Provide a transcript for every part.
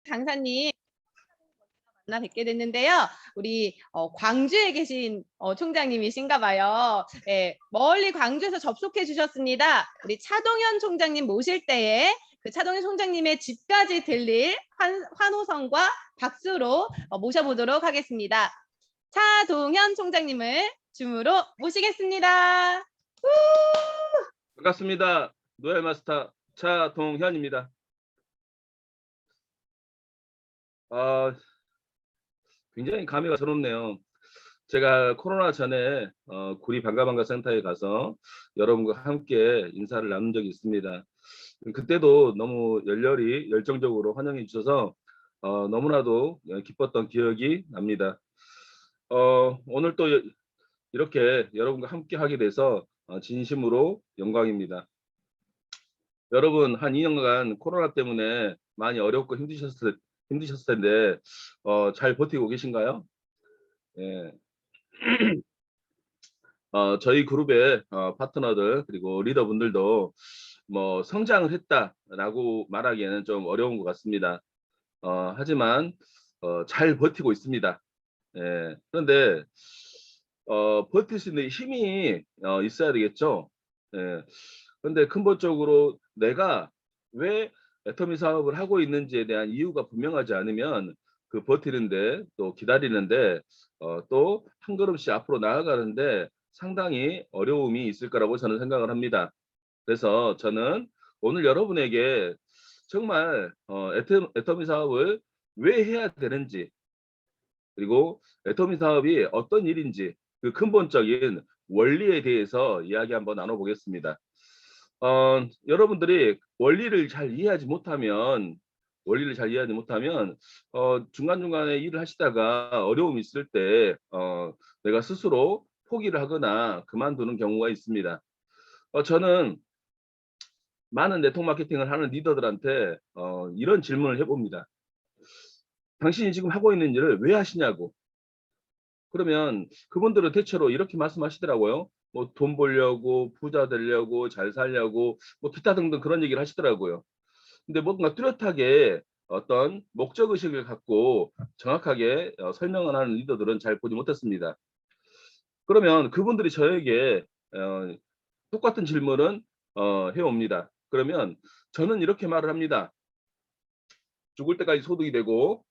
강사님 만나 뵙게 됐는데요. 우리 광주에 계신 총장님이신가 봐요. 네, 멀리 광주에서 접속해 주셨습니다. 우리 차동현 총장님 모실 때에 그 차동현 총장님의 집까지 들릴 환호성과 박수로 모셔보도록 하겠습니다. 차동현 총장님을 줌으로 모시겠습니다. 반갑습니다. 노엘 마스터 차동현입니다. 굉장히 감회가 새롭네요. 제가 코로나 전에 구리 반가반가 센터에 가서 여러분과 함께 인사를 나눈 적이 있습니다. 그때도 너무 열정적으로 환영해 주셔서 너무나도 기뻤던 기억이 납니다. 오늘 또 이렇게 여러분과 함께 하게 돼서 진심으로 영광입니다. 여러분 한 2년간 코로나 때문에 많이 어렵고 힘드셨을 텐데 잘 버티고 계신가요? 예. 저희 그룹의 파트너들 그리고 리더분들도 뭐 성장을 했다라고 말하기에는 좀 어려운 것 같습니다. 하지만 잘 버티고 있습니다. 예. 그런데 버틸 수 있는 힘이 있어야 되겠죠. 예. 그런데 근본적으로 내가 왜 애터미 사업을 하고 있는지에 대한 이유가 분명하지 않으면 그 버티는데 또 기다리는데 또 한 걸음씩 앞으로 나아가는데 상당히 어려움이 있을 거라고 저는 생각을 합니다. 그래서 저는 오늘 여러분에게 정말 애터미 사업을 왜 해야 되는지 그리고 애터미 사업이 어떤 일인지 그 근본적인 원리에 대해서 이야기 한번 나눠보겠습니다. 여러분들이 원리를 잘 이해하지 못하면 중간중간에 일을 하시다가 어려움이 있을 때 내가 스스로 포기를 하거나 그만두는 경우가 있습니다. 저는 많은 네트워크 마케팅을 하는 리더들한테 이런 질문을 해봅니다. 당신이 지금 하고 있는 일을 왜 하시냐고. 그러면 그분들은 대체로 이렇게 말씀하시더라고요. 뭐 돈 벌려고, 부자 되려고, 잘 살려고, 뭐 기타 등등 그런 얘기를 하시더라고요. 근데 뭔가 뚜렷하게 어떤 목적 의식을 갖고 정확하게 설명을 하는 리더들은 잘 보지 못했습니다. 그러면 그분들이 저에게 똑같은 질문은 해옵니다. 그러면 저는 이렇게 말을 합니다. 죽을 때까지 소득이 되고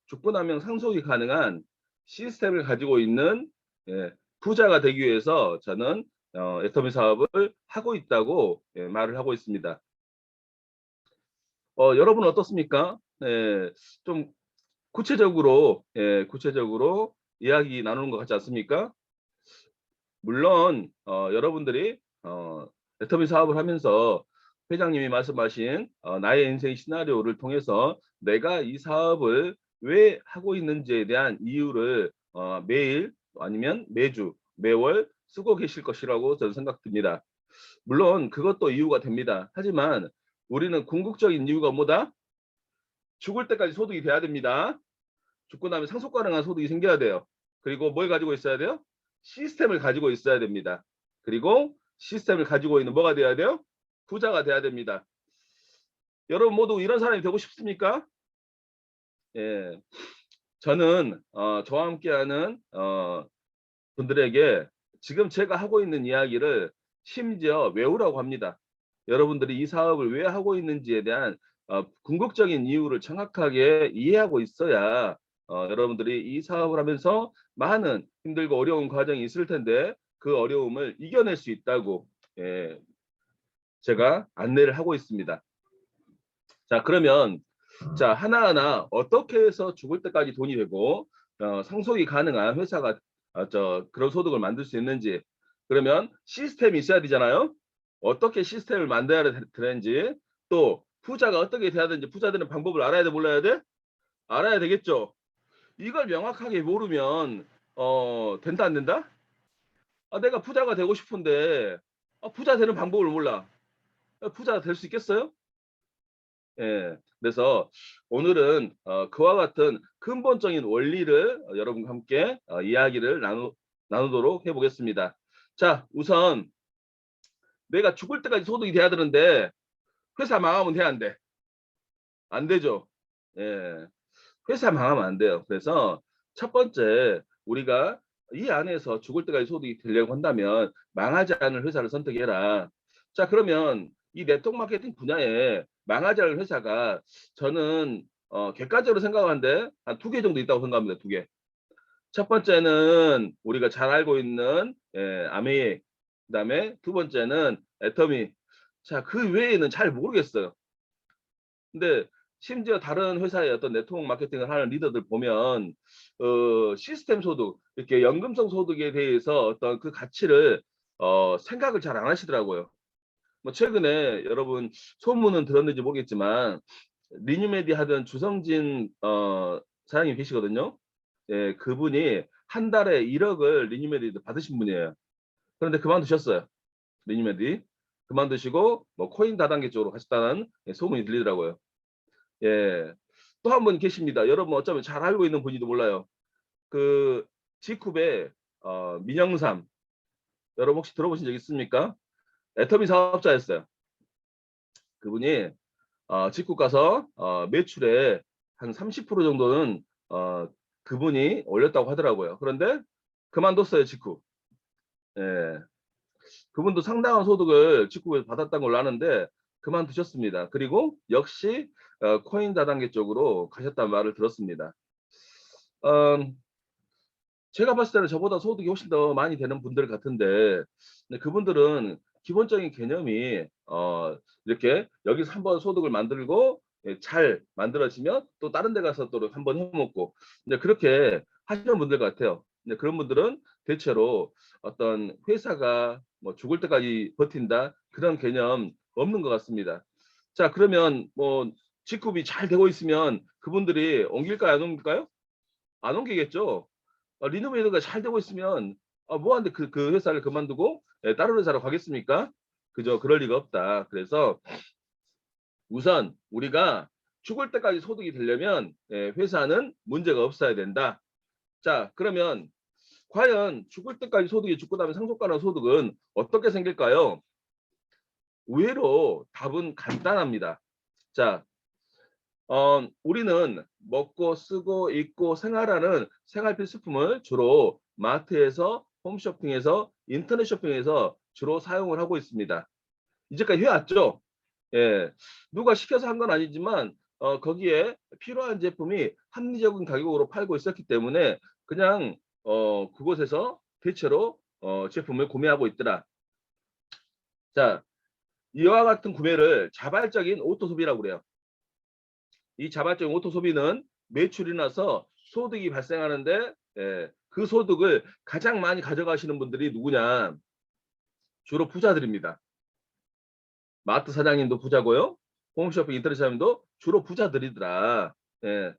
죽고 나면 상속이 가능한 시스템을 가지고 있는 부자가 되기 위해서 저는 애터미 사업을 하고 있다고 말을 하고 있습니다. 여러분 어떻습니까? 좀 구체적으로 이야기 나누는 것 같지 않습니까? 물론 여러분들이 애터미 사업을 하면서 회장님이 말씀하신 나의 인생 시나리오를 통해서 내가 이 사업을 왜 하고 있는지에 대한 이유를 매일 아니면 매주, 매월 쓰고 계실 것이라고 저는 생각됩니다. 물론 그것도 이유가 됩니다. 하지만 우리는 궁극적인 이유가 뭐다? 죽을 때까지 소득이 돼야 됩니다. 죽고 나면 상속 가능한 소득이 생겨야 돼요. 그리고 뭘 가지고 있어야 돼요? 시스템을 가지고 있어야 됩니다. 그리고 시스템을 가지고 있는 뭐가 돼야 돼요? 부자가 돼야 됩니다. 여러분 모두 이런 사람이 되고 싶습니까? 예, 저는 저와 함께하는 분들에게 지금 제가 하고 있는 이야기를 심지어 외우라고 합니다. 여러분들이 이 사업을 왜 하고 있는지에 대한 궁극적인 이유를 정확하게 이해하고 있어야 여러분들이 이 사업을 하면서 많은 힘들고 어려운 과정이 있을 텐데 그 어려움을 이겨낼 수 있다고 제가 안내를 하고 있습니다. 자, 그러면 자 하나하나 어떻게 해서 죽을 때까지 돈이 되고 상속이 가능한 회사가 그런 소득을 만들 수 있는지 그러면 시스템이 있어야 되잖아요. 어떻게 시스템을 만들어야 되는지 또 부자가 어떻게 돼야 되는지 부자 되는 방법을 알아야 돼 몰라야 돼? 알아야 되겠죠. 이걸 명확하게 모르면 된다 안 된다? 내가 부자가 되고 싶은데 부자 되는 방법을 몰라. 부자가 될 수 있겠어요? 예. 그래서 오늘은 그와 같은 근본적인 원리를 여러분과 함께 이야기를 나누도록 해보겠습니다. 자, 우선 내가 죽을 때까지 소득이 돼야 되는데 회사 망하면 돼, 안 돼? 안 되죠. 예. 회사 망하면 안 돼요. 그래서 첫 번째 우리가 이 안에서 죽을 때까지 소득이 되려고 한다면 망하지 않을 회사를 선택해라. 자, 그러면 이 네트워크 마케팅 분야에 망하지 않을 회사가 저는 객관적으로 생각하는데 한 2개 정도 있다고 생각합니다. 2개. 첫 번째는 우리가 잘 알고 있는 아메이, 그다음에 두 번째는 애터미. 자, 그 외에는 잘 모르겠어요. 근데 심지어 다른 회사의 어떤 네트워크 마케팅을 하는 리더들 보면 시스템 소득, 이렇게 연금성 소득에 대해서 어떤 그 가치를 생각을 잘 안 하시더라고요. 뭐 최근에 여러분 소문은 들었는지 모르겠지만 리뉴메디 하던 주성진 사장님 계시거든요. 예, 그분이 한 달에 1억을 리뉴메디 받으신 분이에요. 그런데 그만두셨어요. 리뉴메디 그만두시고 뭐 코인 다단계 쪽으로 가셨다는 소문이 들리더라고요. 예. 또 한 분 계십니다. 여러분 어쩌면 잘 알고 있는 분인지도 몰라요. 그 G쿱의 민영삼. 여러분 혹시 들어보신 적 있습니까? 애터미 사업자였어요. 그분이 G쿱 가서 매출의 한 30% 정도는 그분이 올렸다고 하더라고요. 그런데 그만뒀어요, G쿱. 예. 그분도 상당한 소득을 G쿱에서 받았다는 걸로 아는데 그만두셨습니다. 그리고 역시 코인 다단계 쪽으로 가셨다는 말을 들었습니다. 어, 제가 봤을 때는 저보다 소득이 훨씬 더 많이 되는 분들 같은데 근데 그분들은 기본적인 개념이 이렇게 여기서 한번 소득을 만들고 잘 만들어지면 또 다른 데 가서 또 한번 해먹고 이제 그렇게 하시는 분들 같아요. 근데 그런 분들은 대체로 어떤 회사가 뭐 죽을 때까지 버틴다 그런 개념 없는 것 같습니다. 자, 그러면 뭐 직급이 잘 되고 있으면 그분들이 옮길까요, 안 옮길까요? 안 옮기겠죠. 리노베이터가 잘 되고 있으면 뭐하는데 그 회사를 그만두고 다른 회사로 가겠습니까? 그죠? 그럴 리가 없다. 그래서 우선 우리가 죽을 때까지 소득이 되려면 회사는 문제가 없어야 된다. 자, 그러면 과연 죽을 때까지 소득이 죽고 나면 상속가능 소득은 어떻게 생길까요? 의외로 답은 간단합니다. 자, 우리는 먹고 쓰고 입고 생활하는 생활 필수품을 주로 마트에서 홈쇼핑에서 인터넷 쇼핑에서 주로 사용을 하고 있습니다. 이제까지 해왔죠. 예, 누가 시켜서 한 건 아니지만 거기에 필요한 제품이 합리적인 가격으로 팔고 있었기 때문에 그냥 그곳에서 대체로 제품을 구매하고 있더라. 자, 이와 같은 구매를 자발적인 오토 소비라고 그래요. 이 자발적인 오토 소비는 매출이 나서 소득이 발생하는데 그 소득을 가장 많이 가져가시는 분들이 누구냐? 주로 부자들입니다. 마트 사장님도 부자고요. 홈쇼핑 인터넷 사장님도 주로 부자들이더라. 예.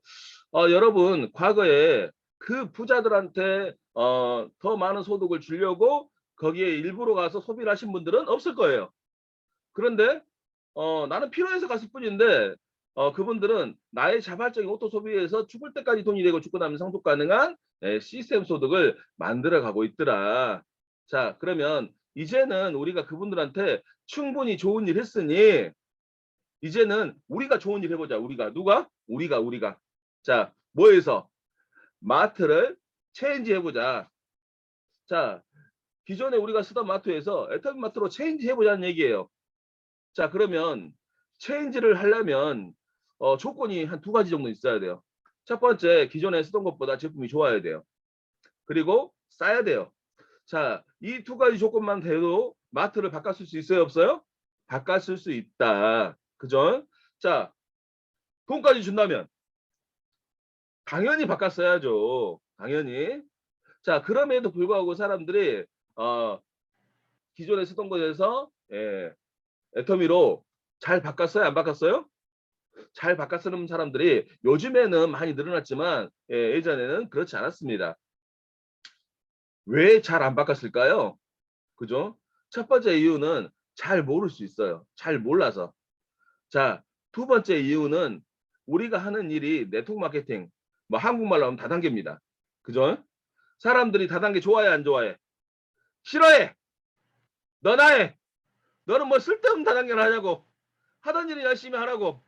여러분 과거에 그 부자들한테 더 많은 소득을 주려고 거기에 일부러 가서 소비를 하신 분들은 없을 거예요. 그런데 나는 필요해서 갔을 뿐인데 그분들은 나의 자발적인 오토 소비에서 죽을 때까지 돈이 되고 죽고 나면 상속 가능한 시스템 소득을 만들어 가고 있더라. 자, 그러면 이제는 우리가 그분들한테 충분히 좋은 일 했으니 이제는 우리가 좋은 일 해보자. 우리가 누가? 우리가. 자, 뭐해서? 마트를 체인지 해보자. 자, 기존에 우리가 쓰던 마트에서 애터미 마트로 체인지 해보자는 얘기예요. 자, 그러면 체인지를 하려면 조건이 한 2가지 정도 있어야 돼요. 첫 번째, 기존에 쓰던 것보다 제품이 좋아야 돼요. 그리고 싸야 돼요. 자, 이 2가지 조건만 돼도 마트를 바꿨을 수 있어요, 없어요? 바꿨을 수 있다. 그죠? 자, 돈까지 준다면 당연히 바꿨어야죠. 당연히. 자, 그럼에도 불구하고 사람들이 기존에 쓰던 것에서 애터미로 잘 바꿨어요, 안 바꿨어요? 잘 바꿔 쓰는 사람들이 요즘에는 많이 늘어났지만 예전에는 그렇지 않았습니다. 왜 잘 안 바꿨을까요? 그죠? 첫 번째 이유는 잘 모를 수 있어요. 잘 몰라서. 자, 두 번째 이유는 우리가 하는 일이 네트워크 마케팅, 뭐 한국말로 하면 다단계입니다. 그죠? 사람들이 다단계 좋아해, 안 좋아해? 싫어해. 너나 해. 너는 뭐 쓸데없는 다단계를 하냐고. 하던 일을 열심히 하라고.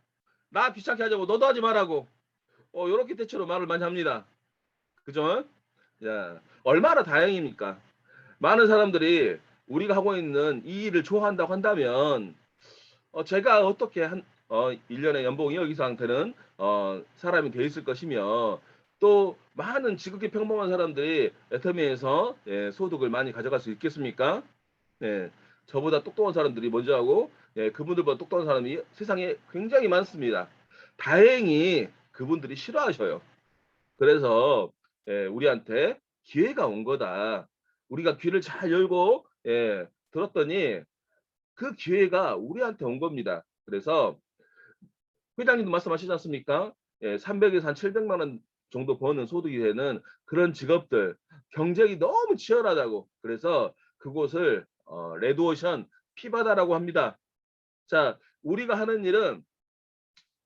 나 귀찮게 하자고. 너도 하지 말라고. 이렇게 대체로 말을 많이 합니다. 그죠? 야, 얼마나 다행입니까? 많은 사람들이 우리가 하고 있는 이 일을 좋아한다고 한다면 제가 어떻게 1년에 연봉이 2억 이상 되는 사람이 돼 있을 것이며 또 많은 지극히 평범한 사람들이 애터미에서 소득을 많이 가져갈 수 있겠습니까? 네, 저보다 똑똑한 사람들이 먼저 하고 그분들보다 똑똑한 사람이 세상에 굉장히 많습니다. 다행히 그분들이 싫어하셔요. 그래서 우리한테 기회가 온 거다. 우리가 귀를 잘 열고 들었더니 그 기회가 우리한테 온 겁니다. 그래서 회장님도 말씀하시지 않습니까? 300에서 한 700만 원 정도 버는 소득이 되는 그런 직업들 경쟁이 너무 치열하다고. 그래서 그곳을 레드오션 피바다라고 합니다. 자, 우리가 하는 일은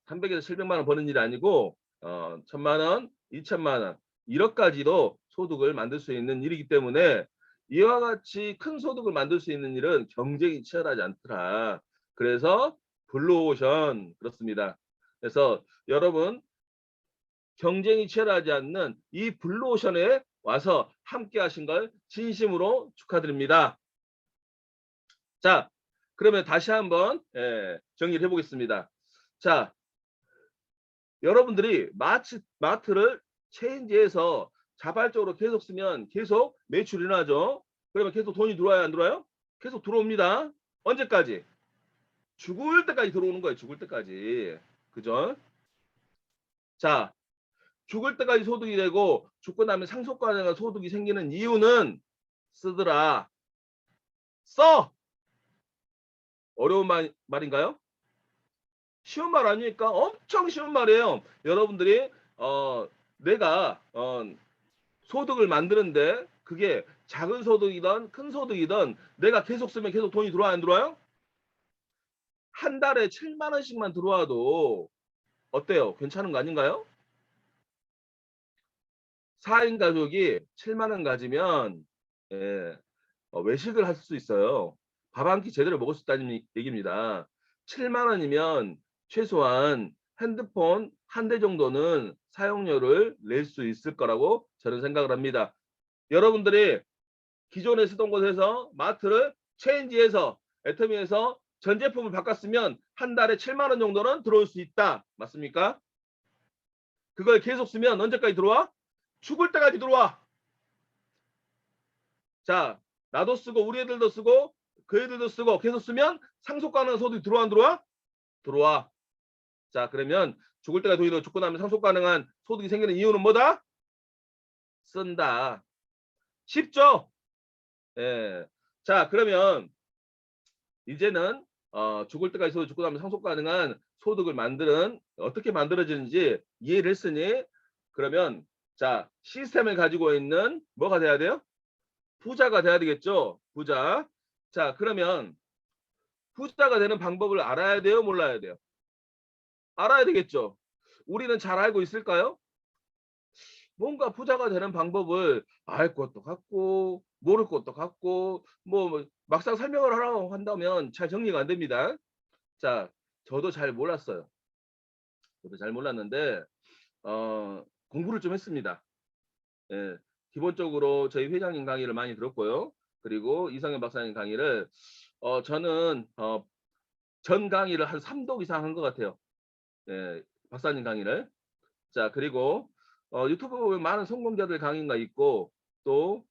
300에서 700만 원 버는 일이 아니고 1000만 원, 2000만 원, 1억까지도 소득을 만들 수 있는 일이기 때문에 이와 같이 큰 소득을 만들 수 있는 일은 경쟁이 치열하지 않더라. 그래서 블루오션 그렇습니다. 그래서 여러분 경쟁이 치열하지 않는 이 블루오션에 와서 함께 하신 걸 진심으로 축하드립니다. 자, 그러면 다시 한번 정리를 해보겠습니다. 자, 여러분들이 마트를 체인지해서 자발적으로 계속 쓰면 계속 매출이 나죠. 그러면 계속 돈이 들어와요, 안 들어와요? 계속 들어옵니다. 언제까지? 죽을 때까지 들어오는 거예요. 죽을 때까지. 그죠? 자, 죽을 때까지 소득이 되고 죽고 나면 상속가능한 소득이 생기는 이유는 쓰더라. 써! 어려운 말인가요? 쉬운 말 아닙니까? 엄청 쉬운 말이에요. 여러분들이 내가 소득을 만드는데 그게 작은 소득이든 큰 소득이든 내가 계속 쓰면 계속 돈이 들어와요, 안 들어와요? 한 달에 7만 원씩만 들어와도 어때요? 괜찮은 거 아닌가요? 4인 가족이 7만 원 가지면 외식을 할 수 있어요. 밥 한 끼 제대로 먹을 수 있다는 얘기입니다. 7만 원이면 최소한 핸드폰 한 대 정도는 사용료를 낼 수 있을 거라고 저는 생각을 합니다. 여러분들이 기존에 쓰던 곳에서 마트를 체인지해서 애터미에서 전 제품을 바꿨으면 한 달에 7만 원 정도는 들어올 수 있다. 맞습니까? 그걸 계속 쓰면 언제까지 들어와? 죽을 때까지 들어와. 자, 나도 쓰고 우리 애들도 쓰고 그 애들도 쓰고 계속 쓰면 상속 가능한 소득이 들어와 안 들어와? 들어와. 자, 그러면 죽을 때까지 돈이 들어 죽고 나면 상속 가능한 소득이 생기는 이유는 뭐다? 쓴다. 쉽죠? 예. 자, 그러면 이제는 죽을 때까지 죽고 나면 상속 가능한 소득을 만드는 어떻게 만들어지는지 이해를 했으니 그러면 자 시스템을 가지고 있는 뭐가 돼야 돼요? 부자가 돼야 되겠죠. 부자. 자 그러면 부자가 되는 방법을 알아야 돼요, 몰라야 돼요? 알아야 되겠죠. 우리는 잘 알고 있을까요? 뭔가 부자가 되는 방법을 알 것도 같고 모를 것도 같고 뭐 막상 설명을 하라고 한다면 잘 정리가 안 됩니다. 자, 저도 잘 몰랐어요. 저도 잘 몰랐는데 공부를 좀 했습니다. 예, 기본적으로 저희 회장님 강의를 많이 들었고요. 그리고 이성현 박사님 강의를 저는 전 강의를 한 3독 이상 한 것 같아요. 예, 박사님 강의를. 자, 그리고 유튜브 보면 많은 성공자들 강의가 있고 또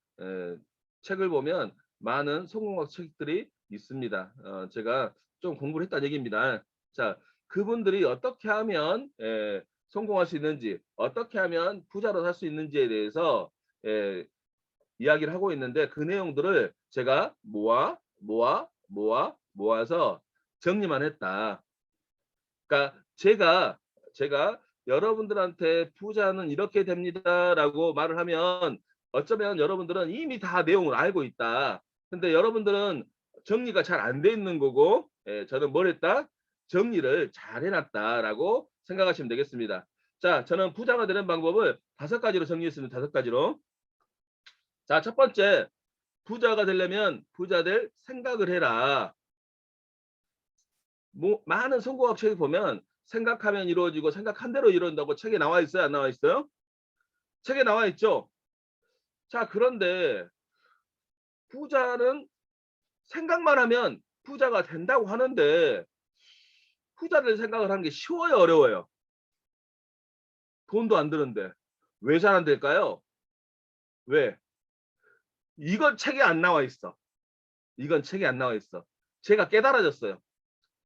책을 보면 많은 성공학 책들이 있습니다. 제가 좀 공부를 했다는 얘기입니다. 자, 그분들이 어떻게 하면 성공할 수 있는지, 어떻게 하면 부자로 살 수 있는지에 대해서 이야기를 하고 있는데 그 내용들을 제가 모아서 정리만 했다. 그러니까 제가 여러분들한테 부자는 이렇게 됩니다라고 말을 하면 어쩌면 여러분들은 이미 다 내용을 알고 있다. 근데 여러분들은 정리가 잘 안 돼 있는 거고 저는 뭘 했다? 정리를 잘 해놨다라고 생각하시면 되겠습니다. 자, 저는 부자가 되는 방법을 5가지로 정리했습니다. 5가지로. 자, 첫 번째, 부자가 되려면 부자 될 생각을 해라. 많은 성공학 책을 보면 생각하면 이루어지고 생각한 대로 이루어진다고 책에 나와 있어요? 안 나와 있어요? 책에 나와 있죠? 자, 그런데 부자는 생각만 하면 부자가 된다고 하는데 부자를 생각을 하는 게 쉬워요, 어려워요? 돈도 안 드는데. 왜 잘 안 될까요? 왜? 이건 책에 안 나와 있어. 이건 책에 안 나와 있어. 제가 깨달아졌어요.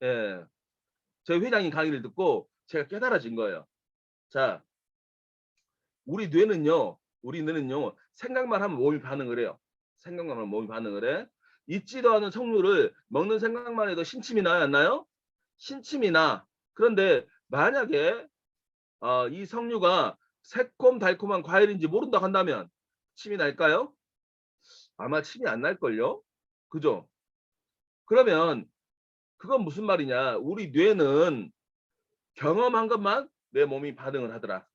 예. 저희 회장님 강의를 듣고 제가 깨달아진 거예요. 자, 우리 뇌는요, 생각만 하면 몸이 반응을 해요. 생각만 하면 몸이 반응을 해. 있지도 않은 석류를 먹는 생각만 해도 신침이 나요, 안 나요? 신침이 나. 그런데 만약에 이 석류가 새콤달콤한 과일인지 모른다고 한다면 침이 날까요? 아마 침이 안 날걸요? 그죠? 그러면 그건 무슨 말이냐? 우리 뇌는 경험한 것만 내 몸이 반응을 하더라.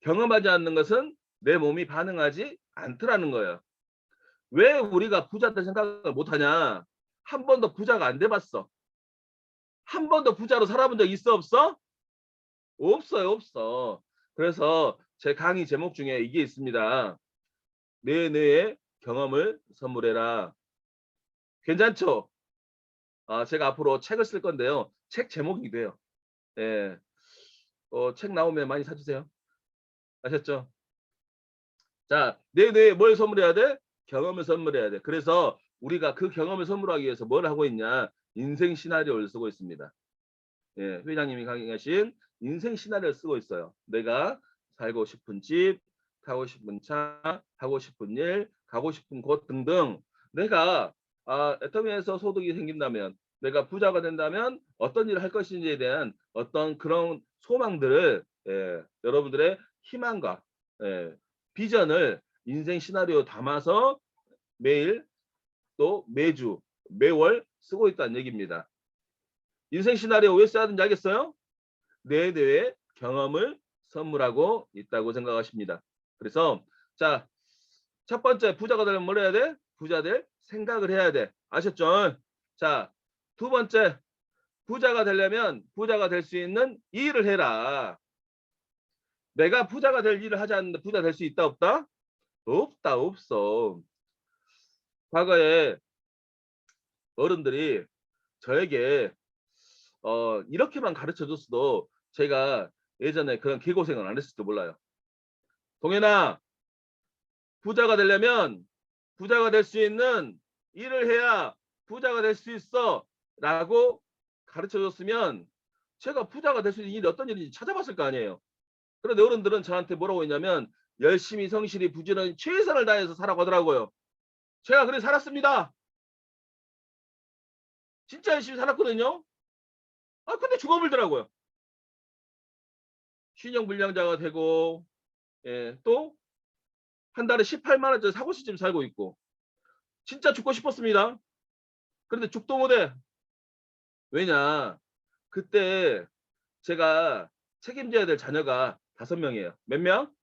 경험하지 않는 것은 내 몸이 반응하지 않더라는 거예요. 왜 우리가 부자 될 생각을 못하냐? 한 번도 부자가 안 돼봤어. 한 번도 부자로 살아본 적 있어 없어? 없어요, 없어. 그래서 제 강의 제목 중에 이게 있습니다. 내 뇌의 경험을 선물해라. 괜찮죠? 제가 앞으로 책을 쓸 건데요. 책 제목이기도 해요. 예. 책 나오면 많이 사주세요. 아셨죠? 자, 내 뇌에 뭘 선물해야 돼? 경험을 선물해야 돼. 그래서 우리가 그 경험을 선물하기 위해서 뭘 하고 있냐? 인생 시나리오를 쓰고 있습니다. 예, 회장님이 강의하신 인생 시나리오를 쓰고 있어요. 내가 살고 싶은 집, 타고 싶은 차, 하고 싶은 일, 가고 싶은 곳 등등. 내가 애터미에서 소득이 생긴다면, 내가 부자가 된다면 어떤 일을 할 것인지에 대한 어떤 그런 소망들을 여러분들의 희망과 비전을 인생 시나리오 담아서 매일 또 매주 매월 쓰고 있다는 얘기입니다. 인생 시나리오 왜 써야 되는지 알겠어요? 내 뇌의 경험을 선물하고 있다고 생각하십니다. 그래서 자, 첫 번째 부자가 되려면 뭘 해야 돼? 부자 될 생각을 해야 돼. 아셨죠? 자, 두 번째 부자가 되려면 부자가 될 수 있는 일을 해라. 내가 부자가 될 일을 하지 않는데 부자 될 수 있다 없다? 없다 없어. 과거에 어른들이 저에게 이렇게만 가르쳐 줬어도 제가 예전에 그런 개고생을 안 했을지도 몰라요. 동현아, 부자가 되려면 부자가 될 수 있는 일을 해야 부자가 될 수 있어 라고 가르쳐 줬으면 제가 부자가 될 수 있는 일이 어떤 일인지 찾아봤을 거 아니에요. 그런데 어른들은 저한테 뭐라고 했냐면 열심히 성실히 부지런히 최선을 다해서 살아고 하더라고요. 제가 그래 살았습니다. 진짜 열심히 살았거든요. 근데 죽어버리더라고요. 신용불량자가 되고 또 한 달에 18만 원짜리 사고시 집 살고 있고 진짜 죽고 싶었습니다. 그런데 죽도 못해. 왜냐? 그때 제가 책임져야 될 자녀가 5명이에요. 몇 명?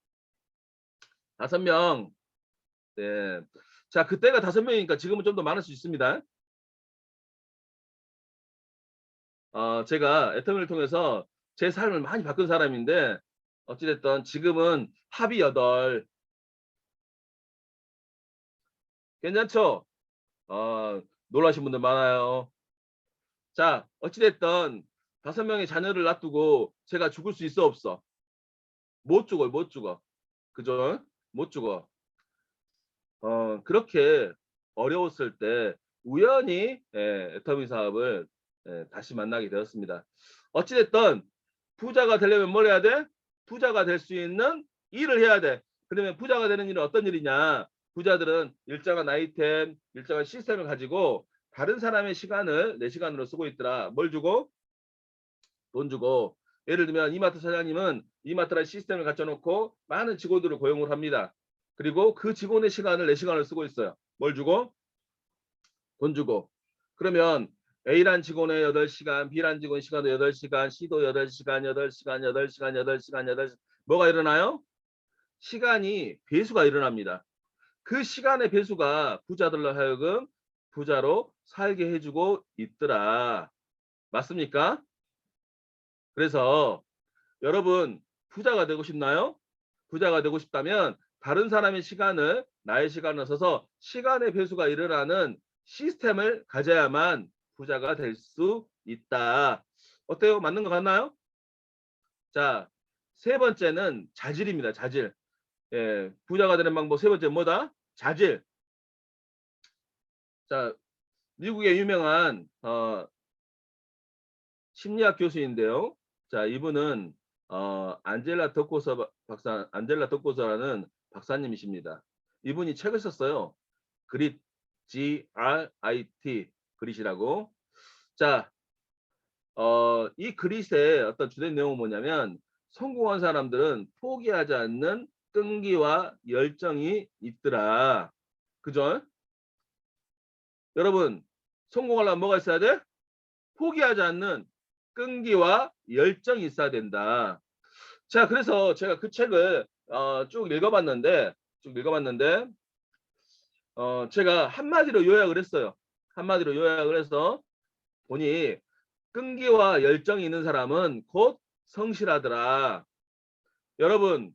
5명. 네. 자, 그때가 5명이니까 지금은 좀 더 많을 수 있습니다. 제가 애터미를 통해서 제 삶을 많이 바꾼 사람인데 어찌됐든 지금은 합이 8. 괜찮죠? 놀라신 분들 많아요. 자, 어찌됐든 5명의 자녀를 놔두고 제가 죽을 수 있어 없어? 못 죽어요, 못 죽어. 그죠? 못 죽어. 그렇게 어려웠을 때 우연히 애터미 사업을 다시 만나게 되었습니다. 어찌됐든 부자가 되려면 뭘 해야 돼? 부자가 될 수 있는 일을 해야 돼. 그러면 부자가 되는 일은 어떤 일이냐? 부자들은 일정한 아이템, 일정한 시스템을 가지고 다른 사람의 시간을 내 시간으로 쓰고 있더라. 뭘 주고? 돈 주고. 예를 들면 이마트 사장님은 이마트라는 시스템을 갖춰 놓고 많은 직원들을 고용을 합니다. 그리고 그 직원의 시간을 내 시간을 쓰고 있어요. 뭘 주고? 돈 주고. 그러면 A란 직원의 8시간, B란 직원 시간도 8시간, C도 8시간, 8시간, 8시간, 8시간, 8시간. 뭐가 일어나요? 시간이 배수가 일어납니다. 그 시간의 배수가 부자들로 하여금 부자로 살게 해주고 있더라. 맞습니까? 그래서 여러분 부자가 되고 싶나요? 부자가 되고 싶다면 다른 사람의 시간을 나의 시간을 써서 시간의 배수가 일어나는 시스템을 가져야만 부자가 될 수 있다. 어때요? 맞는 것 같나요? 자, 세 번째는 자질입니다. 자질. 예, 부자가 되는 방법 세 번째 뭐다? 자질. 자, 미국의 유명한 심리학 교수인데요. 자, 이분은 안젤라 덕고서라는 박사님이십니다. 이분이 책을 썼어요. 그릿, Grit, 그릿이라고. 자, 이 그릿의 어떤 주된 내용은 뭐냐면 성공한 사람들은 포기하지 않는 끈기와 열정이 있더라. 그죠? 여러분, 성공하려면 뭐가 있어야 돼? 포기하지 않는 끈기와 열정이 있어야 된다. 자, 그래서 제가 그 책을 쭉 읽어봤는데 제가 한마디로 요약을 했어요. 한마디로 요약을 해서 보니 끈기와 열정이 있는 사람은 곧 성실하더라. 여러분은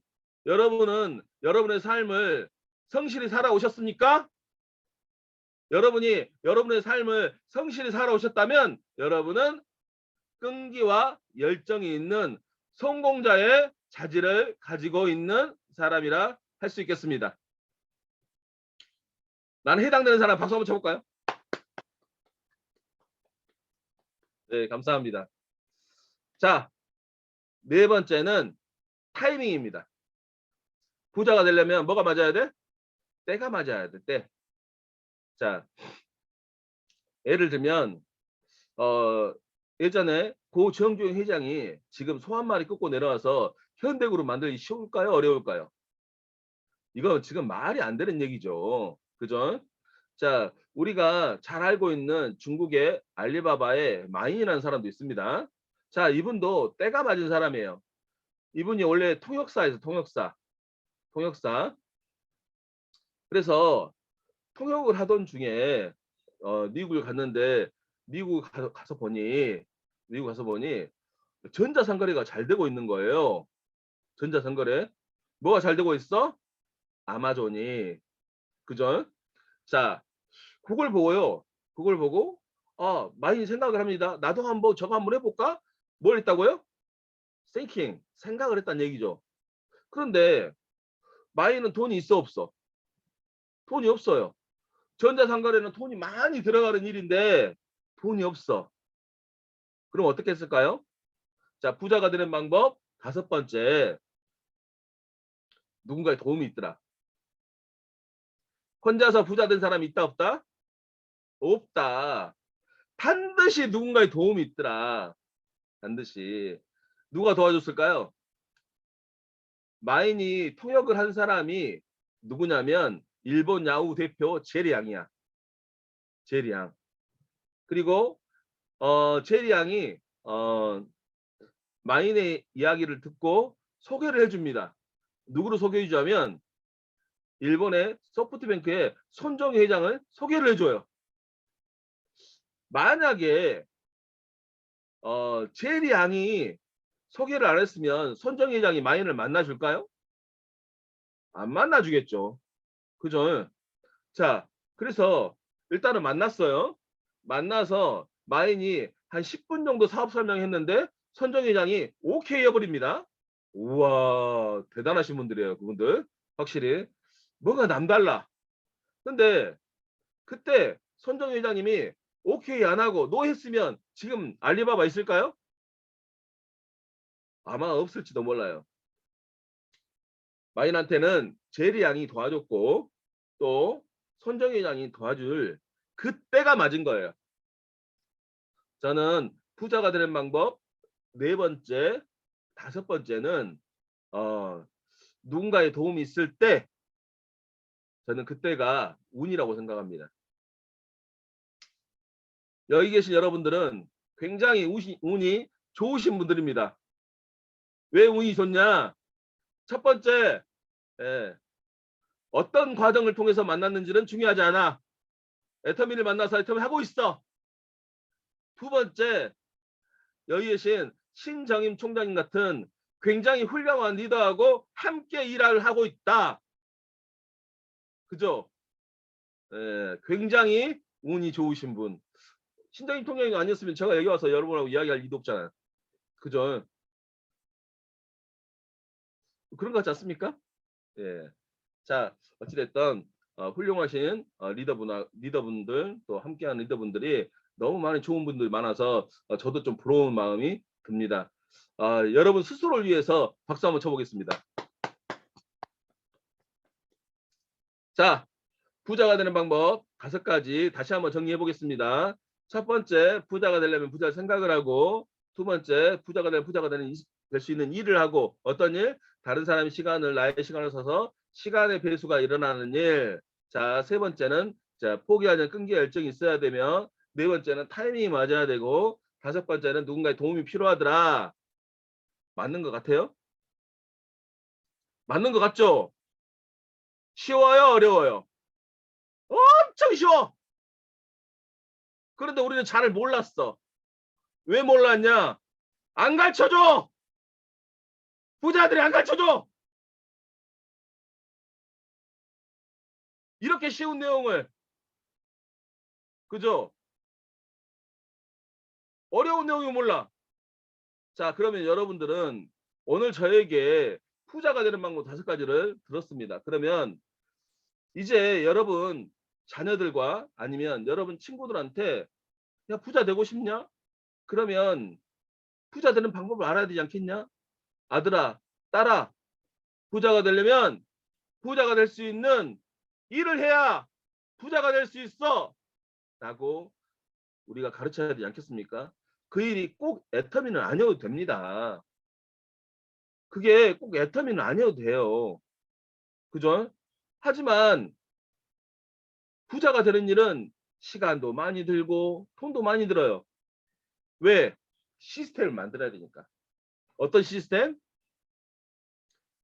여러분의 삶을 성실히 살아오셨습니까? 여러분이 여러분의 삶을 성실히 살아오셨다면 여러분은 끈기와 열정이 있는 성공자의 자질을 가지고 있는 사람이라 할 수 있겠습니다. 나는 해당되는 사람 박수 한번 쳐볼까요? 네, 감사합니다. 자, 네 번째는 타이밍입니다. 부자가 되려면 뭐가 맞아야 돼? 때가 맞아야 돼, 때. 자, 예를 들면 예전에 고 정주영 회장이 지금 소 한 마리 끊고 내려와서 현대그룹 만들기 쉬울까요? 어려울까요? 이거 지금 말이 안 되는 얘기죠. 그죠? 자, 우리가 잘 알고 있는 중국의 알리바바의 마인이라는 사람도 있습니다. 자, 이분도 때가 맞은 사람이에요. 이분이 원래 통역사에서 통역사. 그래서 통역을 하던 중에 미국을 갔는데 미국 가서 보니 전자상거래가 잘 되고 있는 거예요. 전자상거래. 뭐가 잘 되고 있어? 아마존이. 그죠? 자, 그걸 보고요. 그걸 보고 많이 생각을 합니다. 나도 한번 저거 한번 해볼까? 뭘 했다고요? thinking, 생각을 했다는 얘기죠. 그런데 마이는 돈이 있어 없어? 돈이 없어요. 전자상거래는 돈이 많이 들어가는 일인데 돈이 없어. 그럼 어떻게 했을까요? 자, 부자가 되는 방법 다섯 번째, 누군가의 도움이 있더라. 혼자서 부자 된 사람이 있다 없다? 없다. 반드시 누군가의 도움이 있더라. 반드시. 누가 도와줬을까요? 마인이 통역을 한 사람이 누구냐면 일본 야후 대표 제리 양이야. 제리 양. 그리고 제리 양이 마인의 이야기를 듣고 소개를 해줍니다. 누구를 소개해주자면 일본의 소프트뱅크의 손정희 회장을 소개를 해줘요. 만약에 제리 양이 소개를 안 했으면 손정희 회장이 마인을 만나줄까요? 안 만나주겠죠. 그죠? 자, 그래서 일단은 만났어요. 만나서 마인이 한 10분 정도 사업 설명했는데 손정희 회장이 오케이 해버립니다. 우와, 대단하신 분들이에요. 그분들. 확실히. 뭔가 남달라. 근데 그때 손정희 회장님이 오케이 안 하고 노 했으면 지금 알리바바 있을까요? 아마 없을지도 몰라요. 마인한테는 제리 양이 도와줬고 또 손정희 회장이 도와줄 그때가 맞은 거예요. 저는 부자가 되는 방법 네 번째, 다섯 번째는 누군가의 도움이 있을 때 저는 그때가 운이라고 생각합니다. 여기 계신 여러분들은 굉장히 운이 좋으신 분들입니다. 왜 운이 좋냐? 첫 번째, 어떤 과정을 통해서 만났는지는 중요하지 않아. 애터미를 만나서 애터미 하고 있어. 두 번째, 여기 계신 신정임 총장님 같은 굉장히 훌륭한 리더하고 함께 일을 하고 있다. 그죠? 예, 굉장히 운이 좋으신 분. 신정임 총장이 아니었으면 제가 여기 와서 여러분하고 이야기할 일도 없잖아요. 그죠? 그런 것 같지 않습니까? 예. 자, 어찌됐든 훌륭하신 리더분들 또 함께하는 리더분들이 너무 많은 좋은 분들이 많아서 저도 좀 부러운 마음이 듭니다. 여러분 스스로를 위해서 박수 한번 쳐보겠습니다. 자, 부자가 되는 방법 5가지 다시 한번 정리해 보겠습니다. 첫 번째, 부자가 되려면 부자 생각을 하고, 두 번째, 부자가 될 수 있는 일을 하고, 어떤 일? 다른 사람의 시간을 나의 시간을 써서 시간의 배수가 일어나는 일. 자, 세 번째는 자, 포기하지 않는 끈기 열정이 있어야 되며, 네 번째는 타이밍이 맞아야 되고, 다섯 번째는 누군가의 도움이 필요하더라. 맞는 것 같아요? 맞는 것 같죠? 쉬워요, 어려워요? 엄청 쉬워. 그런데 우리는 잘 몰랐어. 왜 몰랐냐? 안 가르쳐줘. 부자들이 안 가르쳐줘. 이렇게 쉬운 내용을. 그죠? 어려운 내용이 몰라. 자, 그러면 여러분들은 오늘 저에게 부자가 되는 방법 5가지를 들었습니다. 그러면 이제 여러분 자녀들과 아니면 여러분 친구들한테 야, 부자 되고 싶냐? 그러면 부자 되는 방법을 알아야 되지 않겠냐? 아들아, 딸아, 부자가 되려면 부자가 될 수 있는 일을 해야 부자가 될 수 있어. 라고 우리가 가르쳐야 되지 않겠습니까? 그 일이 꼭 애터미는 아니어도 됩니다. 그게 꼭 애터미는 아니어도 돼요. 그죠? 하지만 부자가 되는 일은 시간도 많이 들고 돈도 많이 들어요. 왜? 시스템을 만들어야 되니까. 어떤 시스템?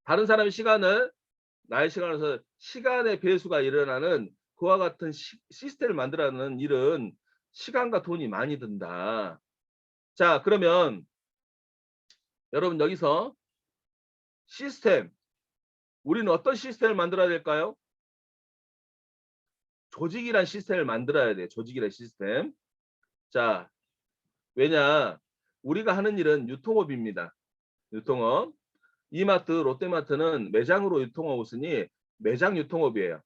다른 사람의 시간을 나의 시간에서 시간의 배수가 일어나는 그와 같은 시스템을 만들어내는 일은 시간과 돈이 많이 든다. 자, 그러면 여러분 여기서 시스템, 우리는 어떤 시스템을 만들어야 될까요? 조직이란 시스템을 만들어야 돼. 조직이란 시스템. 자, 왜냐? 우리가 하는 일은 유통업입니다. 유통업. 이마트, 롯데마트는 매장으로 유통하고 있으니 매장 유통업이에요.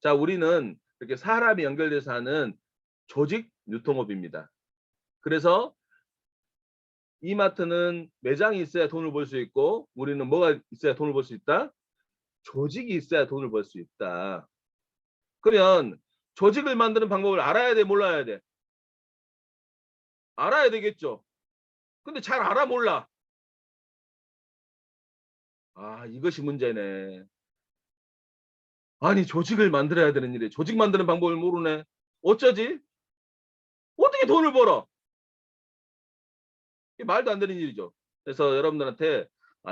자, 우리는 이렇게 사람이 연결돼서 하는 조직 유통업입니다. 그래서 이마트는 매장이 있어야 돈을 벌 수 있고 우리는 뭐가 있어야 돈을 벌 수 있다? 조직이 있어야 돈을 벌 수 있다. 그러면 조직을 만드는 방법을 알아야 돼, 몰라야 돼? 알아야 되겠죠. 근데 잘 알아, 몰라? 아, 이것이 문제네. 아니, 조직을 만들어야 되는 일에 조직 만드는 방법을 모르네. 어쩌지? 어떻게 돈을 벌어? 이게 말도 안 되는 일이죠. 그래서 여러분들한테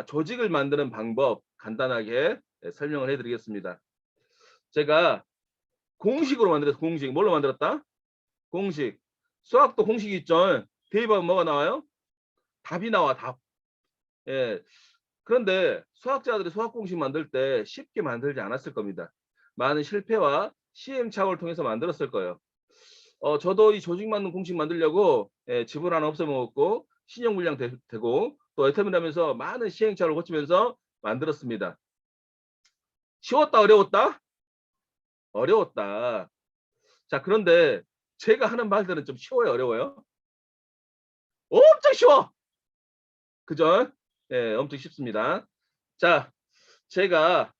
조직을 만드는 방법 간단하게 설명을 해드리겠습니다. 제가 공식으로 만들었어. 공식. 뭘로 만들었다? 공식. 수학도 공식이 있죠. 대입하면 뭐가 나와요? 답이 나와, 답. 예. 그런데 수학자들이 수학 공식 만들 때 쉽게 만들지 않았을 겁니다. 많은 실패와 시행착오를 통해서 만들었을 거예요. 저도 이 조직 만든 공식 만들려고 지분 하나 없애먹었고 신용불량 되고 또 애터미하면서 많은 시행착오를 거치면서 만들었습니다. 쉬웠다, 어려웠다? 어려웠다. 자, 그런데 제가 하는 말들은 좀 쉬워요, 어려워요? 엄청 쉬워. 그죠? 예, 엄청 쉽습니다. 자, 제가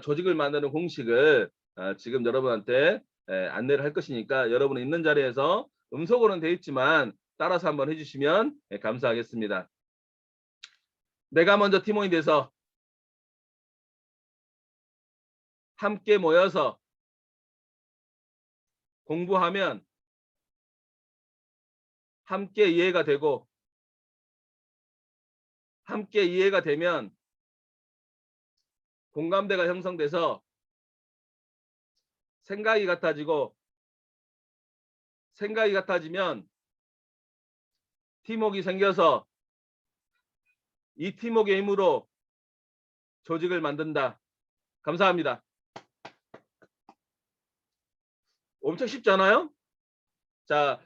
조직을 만드는 공식을 지금 여러분한테 안내를 할 것이니까 여러분은 있는 자리에서 음성으로는 돼 있지만 따라서 한번 해주시면 감사하겠습니다. 내가 먼저 팀원이 돼서 함께 모여서 공부하면 함께 이해가 되고 함께 이해가 되면 공감대가 형성돼서 생각이 같아지고 생각이 같아지면 팀워크가 생겨서 이 팀워크의 힘으로 조직을 만든다. 감사합니다. 엄청 쉽지 않아요? 자,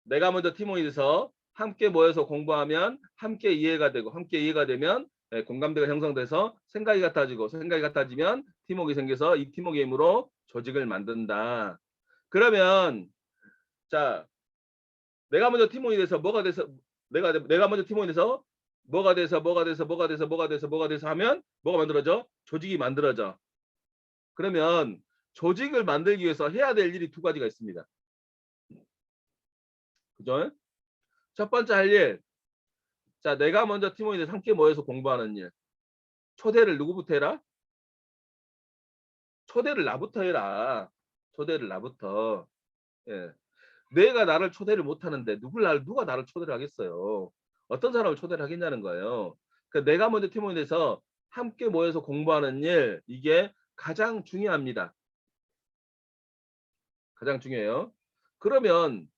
내가 먼저 팀워크에 대해서 함께 모여서 공부하면 함께 이해가 되고, 함께 이해가 되면 공감대가 형성돼서 생각이 같아지고, 생각이 같아지면 팀워크가 생겨서 이 팀워크의 힘으로 조직을 만든다. 그러면 자, 내가 먼저 팀워크에 대해서 뭐가 돼서 내가 먼저 팀워크에 대해서 뭐가 돼서 하면 뭐가 만들어져? 조직이 만들어져. 그러면 조직을 만들기 위해서 해야 될 일이 두 가지가 있습니다. 그죠? 첫 번째 할 일. 자, 내가 먼저 팀워크에 대해서 함께 모여서 공부하는 일. 초대를 누구부터 해라? 초대를 나부터 해라. 초대를 나부터. 예. 내가 나를 초대를 못 하는데 누가 나를 초대를 하겠어요? 어떤 사람을 초대를 하겠냐는 거예요. 그러니까 내가 먼저 팀워크에 대해서 함께 모여서 공부하는 일, 이게 가장 중요합니다. 가장 중요해요. 그러면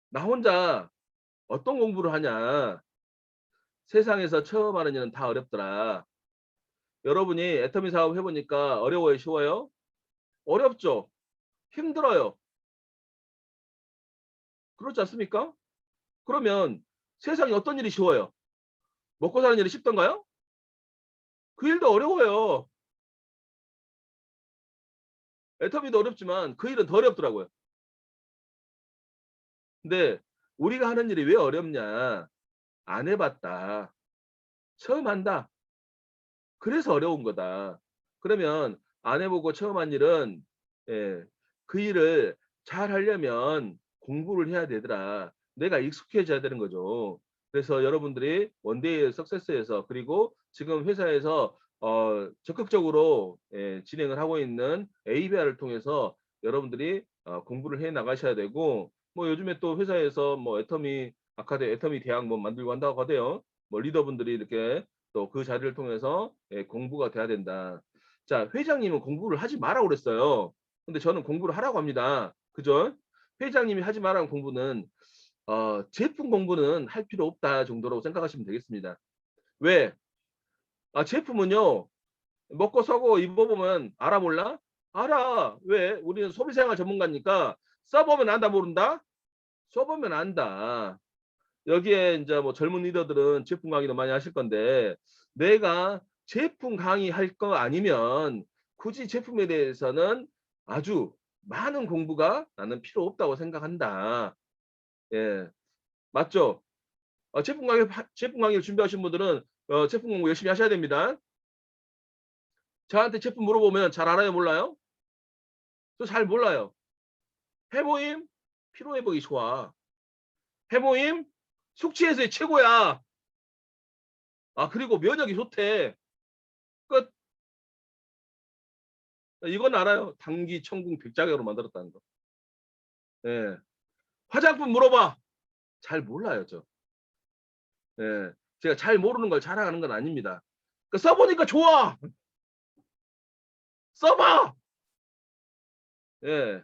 나 혼자 어떤 공부를 하냐? 세상에서 처음 하는 일은 다 어렵더라. 여러분이 애터미 사업 해보니까 어려워요? 쉬워요? 어렵죠? 힘들어요. 그렇지 않습니까? 그러면 세상에 어떤 일이 쉬워요? 먹고 사는 일이 쉽던가요? 그 일도 어려워요. 애터미도 어렵지만 그 일은 더 어렵더라고요. 근데 우리가 하는 일이 왜 어렵냐? 안 해봤다. 처음 한다. 그래서 어려운 거다. 그러면 안 해보고 처음 한 일은 그 일을 잘 하려면 공부를 해야 되더라. 내가 익숙해져야 되는 거죠. 그래서 여러분들이 원데이 석세스에서 그리고 지금 회사에서 적극적으로 진행을 하고 있는 ABR을 통해서 여러분들이 공부를 해 나가셔야 되고, 뭐 요즘에 또 회사에서 뭐 애터미 대학 뭐 만들고 한다고 하대요. 뭐 리더분들이 이렇게 또 그 자리를 통해서 공부가 돼야 된다. 자, 회장님은 공부를 하지 마라고 그랬어요. 근데 저는 공부를 하라고 합니다. 그죠? 회장님이 하지 말라는 공부는 제품 공부는 할 필요 없다 정도로 생각하시면 되겠습니다. 왜? 제품은요, 먹고 사고 입어보면 알아 몰라? 알아. 왜? 우리는 소비생활 전문가니까 써보면 안다 모른다? 써보면 안다. 여기에 이제 뭐 젊은 리더들은 제품 강의도 많이 하실 건데, 내가 제품 강의할 거 아니면 굳이 제품에 대해서는 아주 많은 공부가 나는 필요 없다고 생각한다. 예, 맞죠? 제품 강의를 준비하신 분들은 제품 공부 열심히 하셔야 됩니다. 저한테 제품 물어보면 잘 알아요, 몰라요? 저 잘 몰라요. 해모임 피로 회복이 좋아. 해모임 숙취 해소의 최고야. 그리고 면역이 좋대. 끝. 이건 알아요. 당기, 청궁, 백작으로 만들었다는 거. 예. 화장품 물어봐. 잘 몰라요, 저. 예. 제가 잘 모르는 걸 자랑하는 건 아닙니다. 써보니까 좋아. 써봐. 예.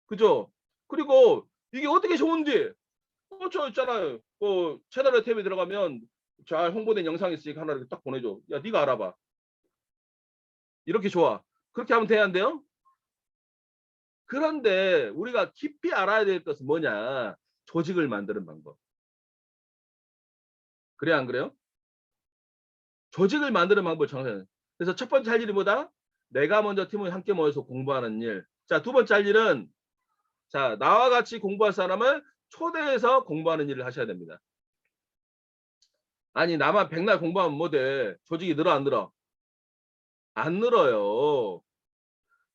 그죠? 그리고 이게 어떻게 좋은지, 저 있잖아요. 채널에 탭에 들어가면 잘 홍보된 영상이 있으니까 하나 이렇게 딱 보내줘. 야, 네가 알아봐. 이렇게 좋아. 그렇게 하면 돼야 돼요? 그런데 우리가 깊이 알아야 될 것은 뭐냐? 조직을 만드는 방법. 그래, 안 그래요? 조직을 만드는 방법을 정해요. 그래서 첫 번째 할 일이 뭐다? 내가 먼저 팀을 함께 모여서 공부하는 일. 자, 두 번째 할 일은, 자, 나와 같이 공부할 사람을 초대해서 공부하는 일을 하셔야 됩니다. 아니, 나만 백날 공부하면 뭐 돼? 조직이 늘어, 안 늘어? 안 늘어요.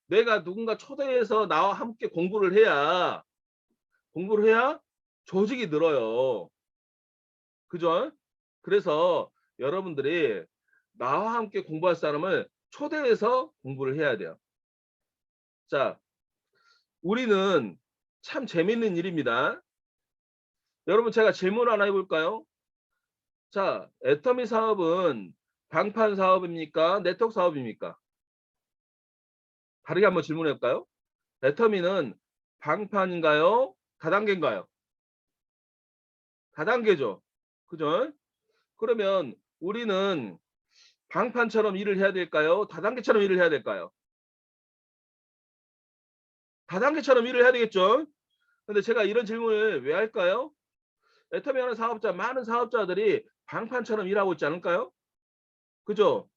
내가 누군가 초대해서 나와 함께 공부를 해야 조직이 늘어요. 그죠? 그래서 여러분들이 나와 함께 공부할 사람을 초대해서 공부를 해야 돼요. 자, 우리는 참 재밌는 일입니다. 여러분, 제가 질문 하나 해볼까요? 자, 애터미 사업은 방판 사업입니까? 네트워크 사업입니까? 다르게 한번 질문해 볼까요? 애터미는 방판인가요? 다단계인가요? 다단계죠. 그죠? 그러면 우리는 방판처럼 일을 해야 될까요? 다단계처럼 일을 해야 될까요? 다단계처럼 일을 해야 되겠죠? 근데 제가 이런 질문을 왜 할까요? 애터미 하는 사업자, 많은 사업자들이 방판처럼 일하고 있지 않을까요? 그죠?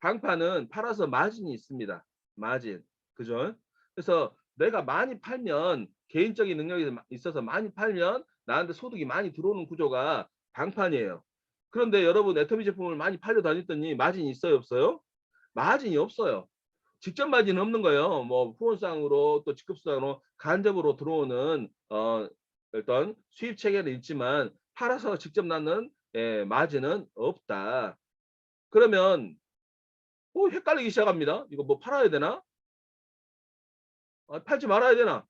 방판은 팔아서 마진이 있습니다. 마진. 그죠? 그래서 내가 많이 팔면 개인적인 능력이 있어서 많이 팔면 나한테 소득이 많이 들어오는 구조가 방판이에요. 그런데 여러분 애터미 제품을 많이 팔려 다녔더니 마진이 있어요, 없어요? 마진이 없어요. 직접 마진은 없는 거예요. 뭐 후원상으로 또 직급상으로 간접으로 들어오는 어떤 수입 체계는 있지만 팔아서 직접 낳는 마진은 없다. 그러면 헷갈리기 시작합니다. 이거 뭐 팔아야 되나? 팔지 말아야 되나?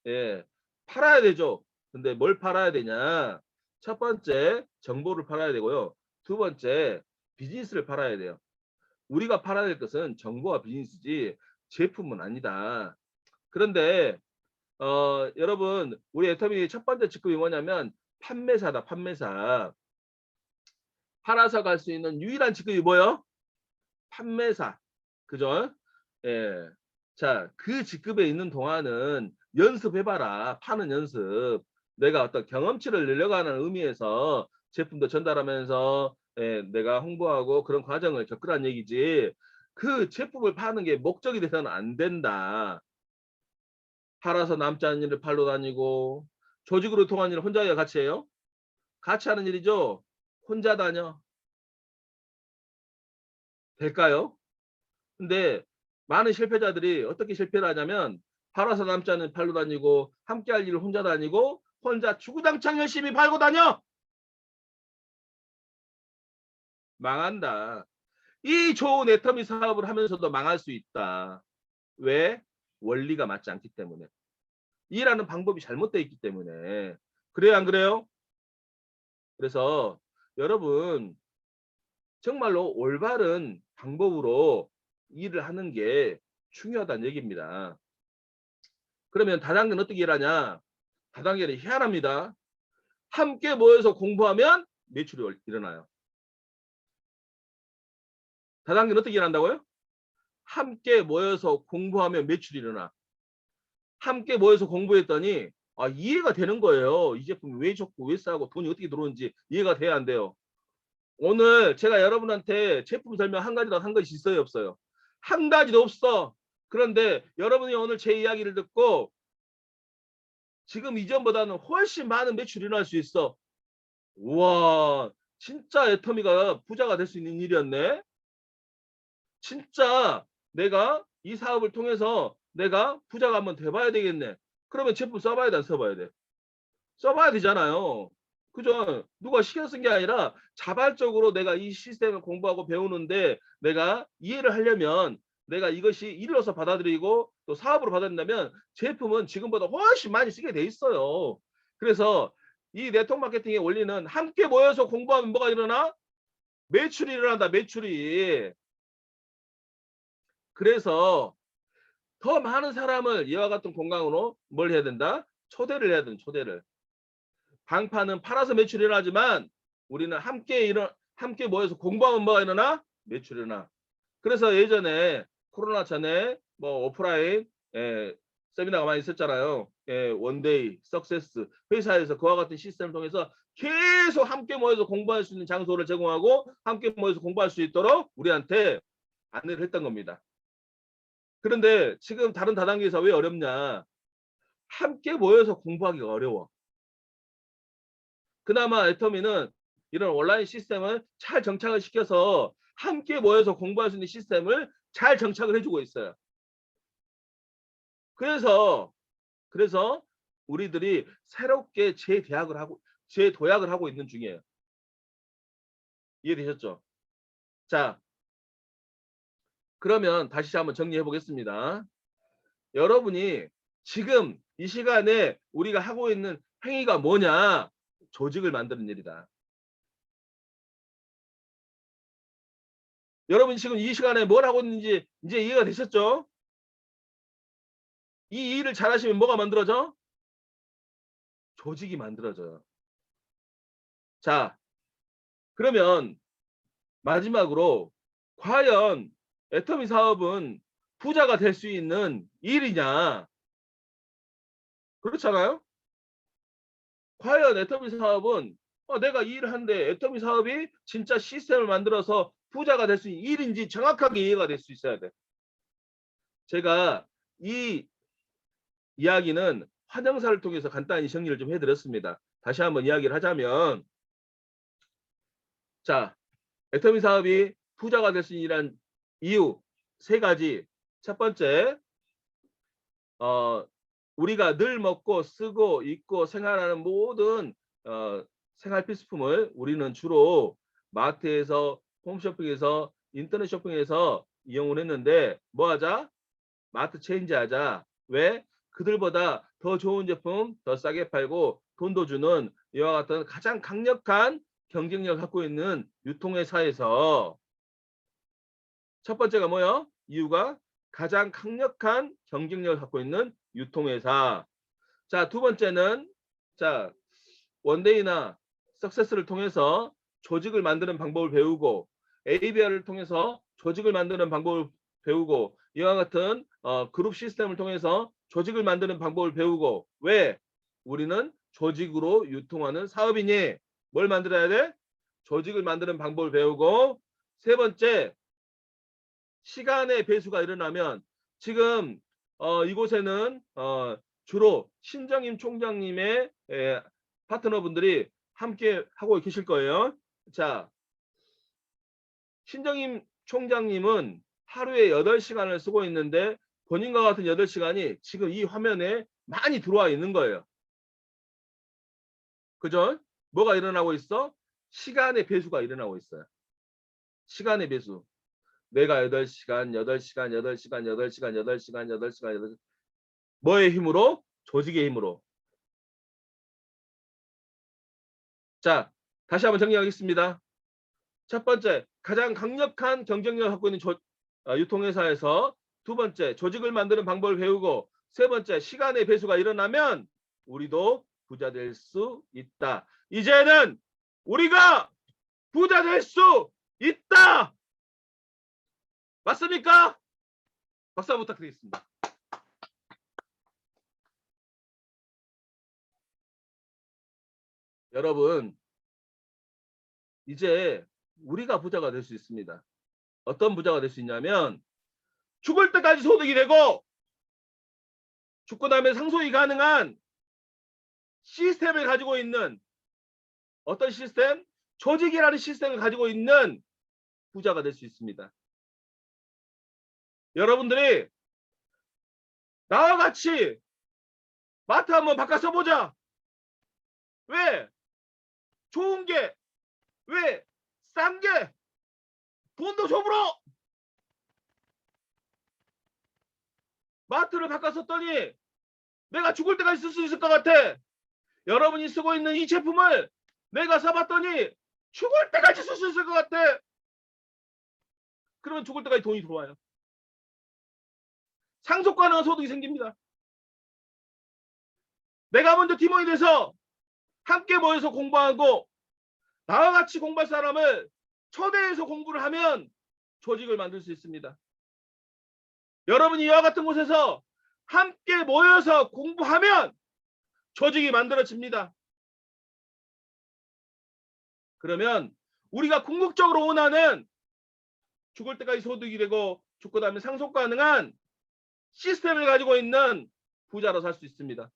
예, 팔아야 되죠. 근데 뭘 팔아야 되냐? 첫 번째 정보를 팔아야 되고요. 두 번째 비즈니스를 팔아야 돼요. 우리가 팔아야 될 것은 정보와 비즈니스지 제품은 아니다. 그런데 여러분 우리 애터미 첫 번째 직급이 뭐냐면 판매사다. 판매사. 팔아서 갈 수 있는 유일한 직급이 뭐예요? 판매사. 그죠? 예. 자, 그 직급에 있는 동안은 연습해봐라. 파는 연습. 내가 어떤 경험치를 늘려가는 의미에서 제품도 전달하면서 내가 홍보하고 그런 과정을 겪으란 얘기지. 그 제품을 파는 게 목적이 돼서는 안 된다. 팔아서 남지 않은 일을 팔러 다니고 조직으로 통한 일을 혼자 해야 같이 해요? 같이 하는 일이죠. 혼자 다녀. 될까요? 근데 많은 실패자들이 어떻게 실패를 하냐면 팔아서 남지 않은 팔로 다니고 함께 할 일을 혼자 다니고 혼자 주구장창 열심히 팔고 다녀. 망한다. 이 좋은 애터미 사업을 하면서도 망할 수 있다. 왜? 원리가 맞지 않기 때문에. 일하는 방법이 잘못되어 있기 때문에. 그래요, 안 그래요? 그래서 여러분 정말로 올바른 방법으로 일을 하는 게 중요하다는 얘기입니다. 그러면 다단계는 어떻게 일하냐? 다단계는 희한합니다. 함께 모여서 공부하면 매출이 일어나요. 다단계는 어떻게 일한다고요? 함께 모여서 공부하면 매출이 일어나. 함께 모여서 공부했더니 이해가 되는 거예요. 이 제품이 왜 좋고 왜 싸고 돈이 어떻게 들어오는지 이해가 돼야 안 돼요. 오늘 제가 여러분한테 제품 설명 한 가지라도 한 것이 있어요, 없어요? 한 가지도 없어. 그런데 여러분이 오늘 제 이야기를 듣고 지금 이전보다는 훨씬 많은 매출이 일어날 수 있어. 우와, 진짜 애터미가 부자가 될 수 있는 일이었네. 진짜 내가 이 사업을 통해서 내가 부자가 한번 돼봐야 되겠네. 그러면 제품 써봐야 돼, 안 써봐야 돼? 써봐야 되잖아요. 그죠? 누가 시켜 쓴 게 아니라 자발적으로 내가 이 시스템을 공부하고 배우는데 내가 이해를 하려면 내가 이것이 일로서 받아들이고 또 사업으로 받아들인다면 제품은 지금보다 훨씬 많이 쓰게 돼 있어요. 그래서 이 네트워크 마케팅의 원리는 함께 모여서 공부하면 뭐가 일어나? 매출이 일어난다, 매출이. 그래서 더 많은 사람을 이와 같은 공간으로 뭘 해야 된다? 초대를 해야 된다, 초대를. 방파는 팔아서 매출이 일어나지만 우리는 함께 모여서 공부하면 뭐가 일어나? 매출이 일어나. 그래서 예전에 코로나 전에 뭐 오프라인 세미나가 많이 있었잖아요. 원데이, 석세스 회사에서 그와 같은 시스템을 통해서 계속 함께 모여서 공부할 수 있는 장소를 제공하고 함께 모여서 공부할 수 있도록 우리한테 안내를 했던 겁니다. 그런데 지금 다른 다단계에서 왜 어렵냐? 함께 모여서 공부하기가 어려워. 그나마 애터미는 이런 온라인 시스템을 잘 정착을 시켜서 함께 모여서 공부할 수 있는 시스템을 잘 정착을 해주고 있어요. 그래서 우리들이 새롭게 재도약을 하고 있는 중이에요. 이해되셨죠? 자, 그러면 다시 한번 정리해 보겠습니다. 여러분이 지금 이 시간에 우리가 하고 있는 행위가 뭐냐? 조직을 만드는 일이다. 여러분 지금 이 시간에 뭘 하고 있는지 이제 이해가 되셨죠? 이 일을 잘하시면 뭐가 만들어져? 조직이 만들어져요. 자, 그러면 마지막으로 과연 애터미 사업은 부자가 될 수 있는 일이냐? 그렇잖아요? 과연 애터미 사업은 내가 이 일을 하는데 애터미 사업이 진짜 시스템을 만들어서 부자가 될 수 있는 일인지 정확하게 이해가 될 수 있어야 돼. 제가 이 이야기는 환영사를 통해서 간단히 정리를 좀 해드렸습니다. 다시 한번 이야기를 하자면, 자, 애터미 사업이 부자가 될 수 있는 이유 세 가지. 첫 번째, 우리가 늘 먹고 쓰고 입고 생활하는 모든 생활 필수품을 우리는 주로 마트에서, 홈쇼핑에서, 인터넷 쇼핑에서 이용을 했는데 뭐 하자? 마트 체인지 하자. 왜? 그들보다 더 좋은 제품 더 싸게 팔고 돈도 주는 이와 같은 가장 강력한 경쟁력을 갖고 있는 유통회사에서 첫 번째가 뭐요? 이유가 가장 강력한 경쟁력을 갖고 있는 유통회사. 자, 두 번째는 자, 원데이나 석세스를 통해서 조직을 만드는 방법을 배우고 ABR을 통해서 조직을 만드는 방법을 배우고 이와 같은 그룹 시스템을 통해서 조직을 만드는 방법을 배우고 왜? 우리는 조직으로 유통하는 사업이니 뭘 만들어야 돼? 조직을 만드는 방법을 배우고 세 번째 시간의 배수가 일어나면 지금 이곳에는 주로 신정임 총장님의 파트너분들이 함께 하고 계실 거예요. 자, 신정임 총장님은 하루에 8시간을 쓰고 있는데 본인과 같은 8시간이 지금 이 화면에 많이 들어와 있는 거예요. 그죠? 뭐가 일어나고 있어? 시간의 배수가 일어나고 있어요. 시간의 배수. 내가 8시간, 8시간, 8시간, 8시간, 8시간, 8시간, 8시간. 뭐의 힘으로? 조직의 힘으로. 자, 다시 한번 정리하겠습니다. 첫 번째, 가장 강력한 경쟁력을 갖고 있는 유통회사에서 두 번째, 조직을 만드는 방법을 배우고 세 번째, 시간의 배수가 일어나면 우리도 부자 될 수 있다. 이제는 우리가 부자 될 수 있다. 맞습니까? 박수 부탁드리겠습니다. 여러분, 이제 우리가 부자가 될 수 있습니다. 어떤 부자가 될 수 있냐면 죽을 때까지 소득이 되고 죽고 나면 상속이 가능한 시스템을 가지고 있는 어떤 시스템? 조직이라는 시스템을 가지고 있는 부자가 될 수 있습니다. 여러분들이 나와 같이 마트 한번 바꿔서 보자. 왜? 좋은 게, 왜? 싼 게, 돈도 줘불어. 마트를 바꿨었더니 내가 죽을 때까지 쓸 수 있을 것 같아. 여러분이 쓰고 있는 이 제품을 내가 사봤더니 죽을 때까지 쓸 수 있을 것 같아. 그러면 죽을 때까지 돈이 들어와요. 상속 가능한 소득이 생깁니다. 내가 먼저 팀원이 돼서 함께 모여서 공부하고 나와 같이 공부할 사람을 초대해서 공부를 하면 조직을 만들 수 있습니다. 여러분이 이와 같은 곳에서 함께 모여서 공부하면 조직이 만들어집니다. 그러면 우리가 궁극적으로 원하는 죽을 때까지 소득이 되고 죽고 나면 상속 가능한 시스템을 가지고 있는 부자로 살 수 있습니다.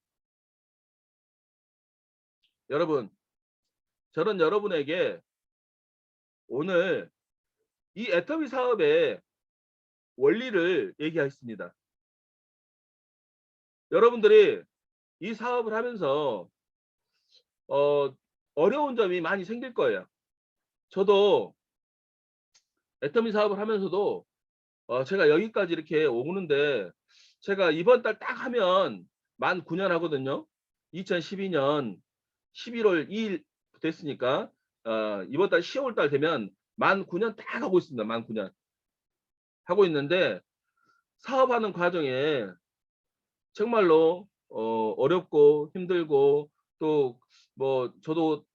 여러분, 저는 여러분에게 오늘 이 애터미 사업의 원리를 얘기하겠습니다. 여러분들이 이 사업을 하면서 어려운 점이 많이 생길 거예요. 저도 애터미 사업을 하면서도 제가 여기까지 이렇게 오는데 제가 이번 달 딱 하면 만 9년 하거든요. 2012년 11월 2일 됐으니까 이번 달 10월 달 되면 만 9년 딱 하고 있습니다. 만 9년 하고 있는데 사업하는 과정에 정말로 어렵고 힘들고 또 뭐 저도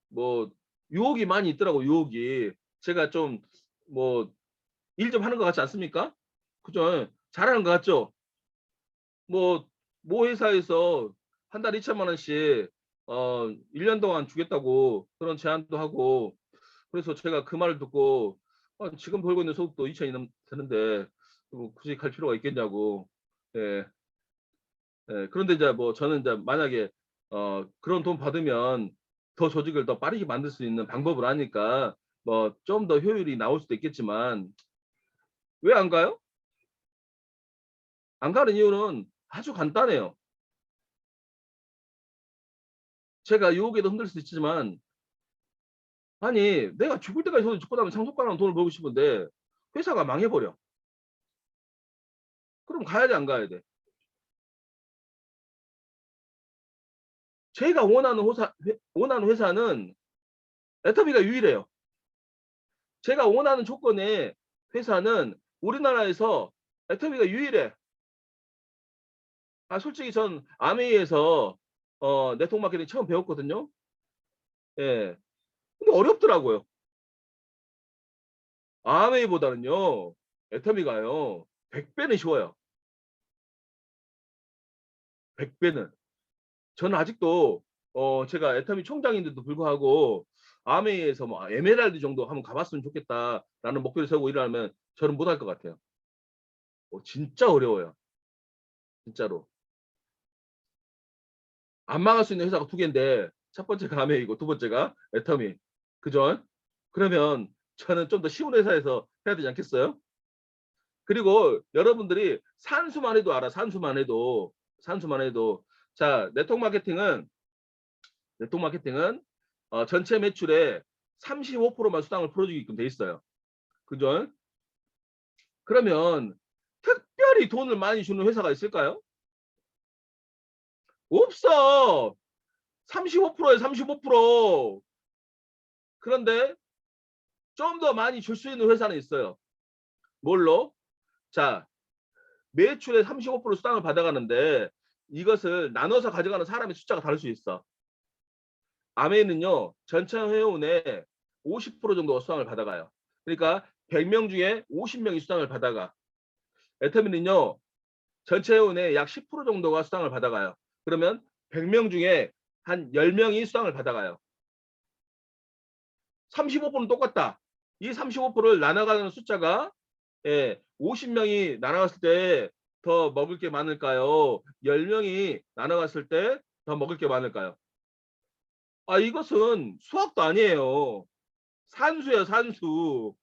뭐 유혹이 많이 있더라고, 유혹이. 제가 좀 뭐 일 좀 하는 것 같지 않습니까? 그죠? 잘하는 것 같죠? 뭐, 모 회사에서 한 달에 2천만 원씩 1년 동안 주겠다고 그런 제안도 하고, 그래서 제가 그 말을 듣고 지금 벌고 있는 소득도 2천이 되는데 뭐 굳이 갈 필요가 있겠냐고. 예, 예. 그런데 이제 뭐 저는 이제 만약에 그런 돈 받으면 더 조직을 더 빠르게 만들 수 있는 방법을 아니까 뭐 좀 더 효율이 나올 수도 있겠지만 왜 안 가요? 안 가는 이유는 아주 간단해요. 제가 유혹에도 흔들 수 있지만 아니 내가 죽을 때까지 손을 죽고 나면 상속가랑 돈을 벌고 싶은데 회사가 망해버려. 그럼 가야 돼 안 가야 돼? 제가 원하는 회사는 애터미가 유일해요. 제가 원하는 조건의 회사는 우리나라에서 애터미가 유일해. 솔직히 전 아메이에서 네트워크 마케팅 처음 배웠거든요. 예. 근데 어렵더라고요. 아메이보다는요. 애터미가요. 100배는 쉬워요. 100배는. 저는 아직도 제가 애터미 총장인데도 불구하고 아메이에서 뭐 에메랄드 정도 한번 가봤으면 좋겠다라는 목표를 세우고 일을 하면 저는 못할 것 같아요. 진짜 어려워요. 진짜로. 안 망할 수 있는 회사가 두 개인데 첫 번째가 아메이고 두 번째가 애터미. 그죠? 그러면 저는 좀 더 쉬운 회사에서 해야 되지 않겠어요? 그리고 여러분들이 산수만 해도 알아. 산수만 해도. 산수만 해도. 자, 네트워크 마케팅은 전체 매출의 35%만 수당을 풀어주게끔 돼 있어요. 그죠? 그러면 특별히 돈을 많이 주는 회사가 있을까요? 없어. 35%에 35%. 그런데 좀 더 많이 줄 수 있는 회사는 있어요. 뭘로? 자, 매출의 35% 수당을 받아가는데 이것을 나눠서 가져가는 사람의 숫자가 다를 수 있어. 아메이는요, 전체 회원의 50% 정도가 수당을 받아가요. 그러니까 100명 중에 50명이 수당을 받아가. 애터미는요, 전체 회원의 약 10% 정도가 수당을 받아가요. 그러면 100명 중에 한 10명이 수당을 받아가요. 35%는 똑같다. 이 35%를 나눠가는 숫자가 50명이 나눠갔을 때 더 먹을 게 많을까요? 10명이 나눠갔을 때 더 먹을 게 많을까요? 이것은 수학도 아니에요. 산수예요, 산수.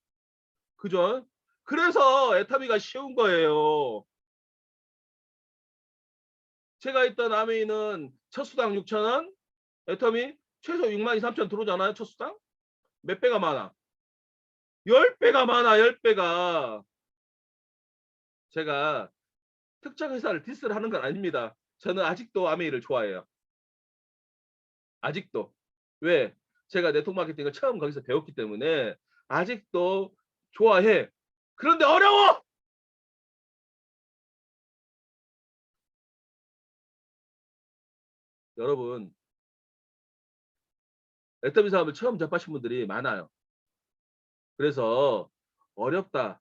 그죠? 그래서 애터미가 쉬운 거예요. 제가 있던 아메이는 첫 수당 6,000원, 애터미 최소 62,300원 들어오잖아요, 첫 수당? 몇 배가 많아? 10배가 많아, 10배가. 제가 특정 회사를 디스를 하는 건 아닙니다. 저는 아직도 아메이를 좋아해요. 아직도. 왜? 제가 네트워크 마케팅을 처음 거기서 배웠기 때문에 아직도 좋아해. 그런데 어려워! 여러분, 애터미 사업을 처음 접하신 분들이 많아요. 그래서 어렵다,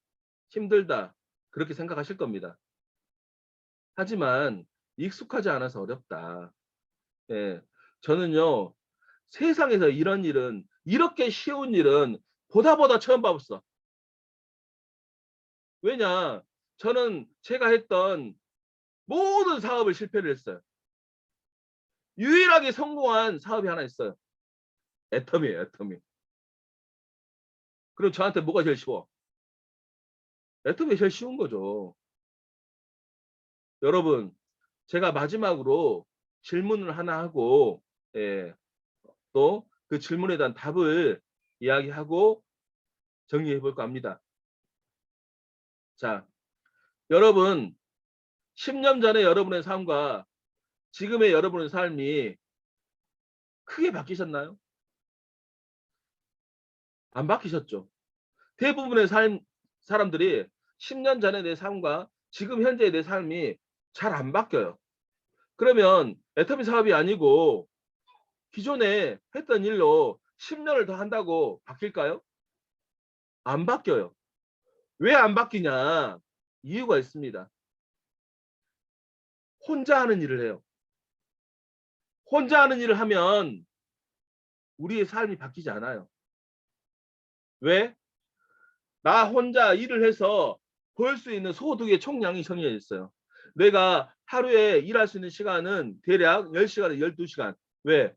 힘들다, 그렇게 생각하실 겁니다. 하지만 익숙하지 않아서 어렵다. 예. 저는요, 세상에서 이런 일은, 이렇게 쉬운 일은 보다 처음 봐봤어. 왜냐? 저는 제가 했던 모든 사업을 실패를 했어요. 유일하게 성공한 사업이 하나 있어요. 애터미예요, 애터미. 그럼 저한테 뭐가 제일 쉬워? 애터미 제일 쉬운 거죠. 여러분, 제가 마지막으로 질문을 하나 하고, 예, 또 그 질문에 대한 답을 이야기하고 정리해 볼까 합니다. 자, 여러분, 10년 전에 여러분의 삶과 지금의 여러분의 삶이 크게 바뀌셨나요? 안 바뀌셨죠. 대부분의 사람들이 10년 전의 내 삶과 지금 현재의 내 삶이 잘 안 바뀌어요. 그러면 애터미 사업이 아니고 기존에 했던 일로 10년을 더 한다고 바뀔까요? 안 바뀌어요. 왜 안 바뀌냐? 이유가 있습니다. 혼자 하는 일을 해요. 혼자 하는 일을 하면 우리의 삶이 바뀌지 않아요. 왜? 나 혼자 일을 해서 벌 수 있는 소득의 총량이 정해져 있어요. 내가 하루에 일할 수 있는 시간은 대략 10시간에서 12시간. 왜?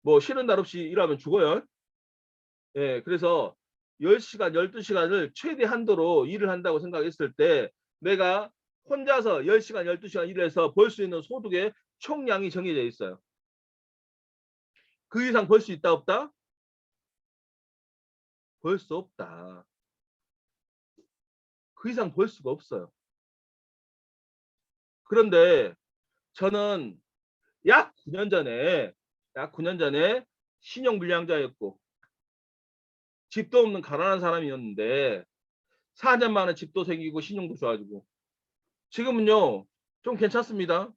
뭐 쉬는 날 없이 일하면 죽어요. 예, 그래서 10시간, 12시간을 최대 한도로 일을 한다고 생각했을 때 내가 혼자서 10시간, 12시간 일해서 벌 수 있는 소득의 총량이 정해져 있어요. 그 이상 벌 수 있다, 없다? 벌 수 없다. 그 이상 벌 수가 없어요. 그런데 저는 약 9년 전에 신용불량자였고 집도 없는 가난한 사람이었는데 4년 만에 집도 생기고 신용도 좋아지고 지금은요 좀 괜찮습니다.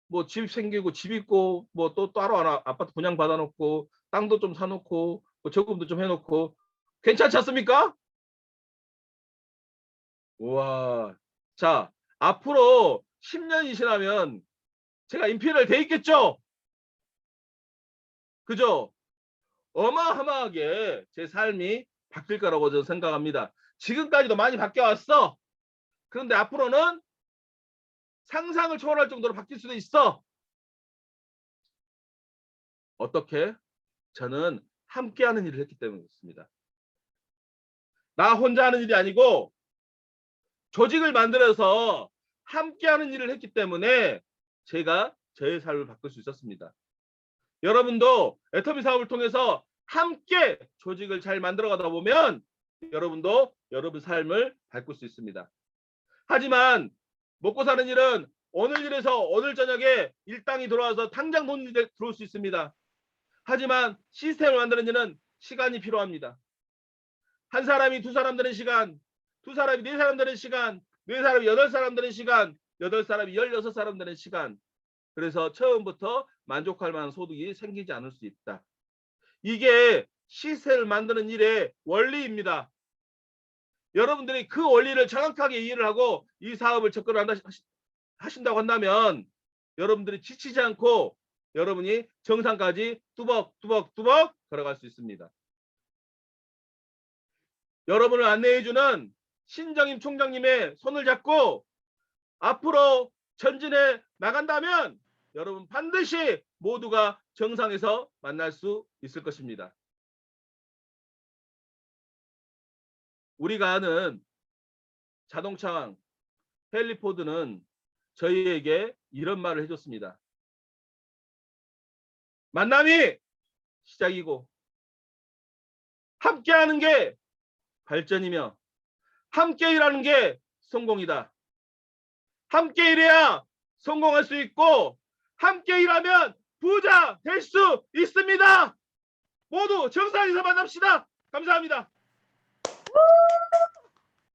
뭐 집 생기고 집 있고 뭐 또 따로 하나 아파트 분양 받아놓고 땅도 좀 사놓고 뭐 저금도 좀 해놓고 괜찮지 않습니까? 우와. 자, 앞으로 10년이 지나면 제가 인피니얼 돼 있겠죠? 그죠? 어마어마하게 제 삶이 바뀔 거라고 저는 생각합니다. 지금까지도 많이 바뀌어 왔어. 그런데 앞으로는 상상을 초월할 정도로 바뀔 수도 있어. 어떻게? 저는 함께하는 일을 했기 때문에 그렇습니다. 나 혼자 하는 일이 아니고 조직을 만들어서 함께하는 일을 했기 때문에 제가 저의 삶을 바꿀 수 있었습니다. 여러분도 애터미 사업을 통해서 함께 조직을 잘 만들어가다 보면 여러분도 여러분 삶을 바꿀 수 있습니다. 하지만 먹고 사는 일은 오늘 일에서 오늘 저녁에 일당이 들어와서 당장 돈이 들어올 수 있습니다. 하지만 시스템을 만드는 일은 시간이 필요합니다. 한 사람이 두 사람 되는 시간, 두 사람이 네 사람 되는 시간, 네 사람이 8사람 되는 시간, 8사람이 16사람 되는 시간. 그래서 처음부터 만족할 만한 소득이 생기지 않을 수 있다. 이게 시스템을 만드는 일의 원리입니다. 여러분들이 그 원리를 정확하게 이해를 하고 이 사업을 접근하신다고 한다면 여러분들이 지치지 않고 여러분이 정상까지 뚜벅뚜벅뚜벅 걸어갈 수 있습니다. 여러분을 안내해주는 신정임 총장님의 손을 잡고 앞으로 전진해 나간다면 여러분 반드시 모두가 정상에서 만날 수 있을 것입니다. 우리가 아는 자동차왕 헨리 포드는 저희에게 이런 말을 해줬습니다. 만남이 시작이고 함께하는 게 발전이며 함께 일하는 게 성공이다. 함께 일해야 성공할 수 있고 함께 일하면 부자 될 수 있습니다. 모두 정상에서 만납시다. 감사합니다.